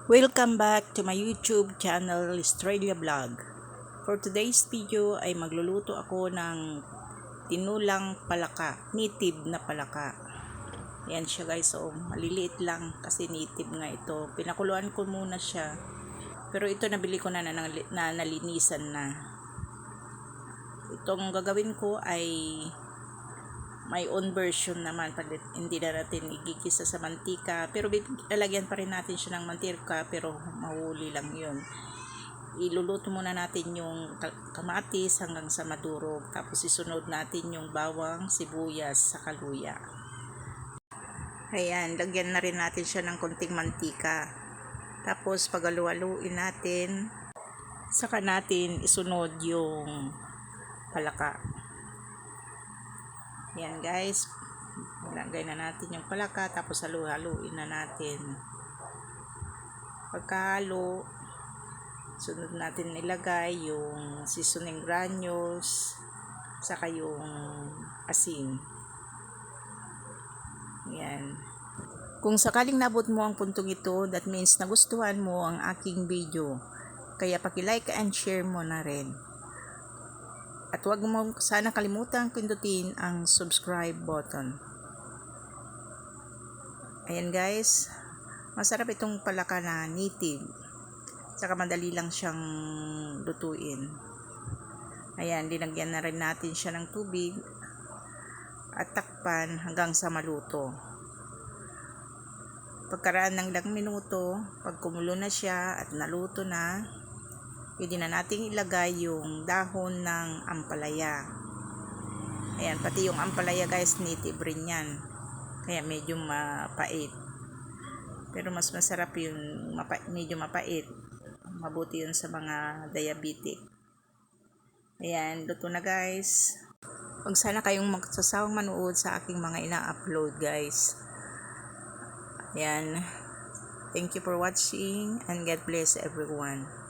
Welcome back to my YouTube channel, Australia Vlog. For today's video ay magluluto ako ng tinulang palaka, native na palaka. Yan siya guys, so maliliit lang kasi native nga ito. Pinakuluan ko muna siya. Pero ito nabili ko na nalinisan na. Itong gagawin ko ay may own version naman, hindi na natin igigisa sa mantika, pero lalagyan pa rin natin siya ng mantika, pero mahuli lang yun. Iluluto muna natin yung kamatis hanggang sa madurog, tapos isunod natin yung bawang, sibuyas, sa kaluya. Ayan, lagyan na rin natin siya ng konting mantika, tapos pagaluhaluin natin, saka natin isunod yung palaka. Yan guys, ilagay na natin yung palaka, tapos halu-haluin na natin. Pagkahalo, sunod natin ilagay yung seasoning granules, saka yung asin. Yan. Kung sakaling nabot mo ang puntong ito, that means nagustuhan mo ang aking video. Kaya paki-like and share mo na rin. At huwag mo sana kalimutang pindutin ang subscribe button. Ayan guys, masarap itong palaka na native. Saka madali lang siyang lutuin. Ayan, linagyan na rin natin siya ng tubig at takpan hanggang sa maluto. Pagkaraan ng ilang minuto, pag kumulo na siya at naluto na, pwede na nating ilagay yung dahon ng ampalaya. Ayan, pati yung ampalaya guys, native rin yan. Kaya medyo mapait. Pero mas masarap yung medyo mapait. Mabuti yun sa mga diabetic. Ayan, luto na guys. Huwag sana kayong magsasawang manood sa aking mga ina-upload guys. Ayan. Thank you for watching and God bless everyone.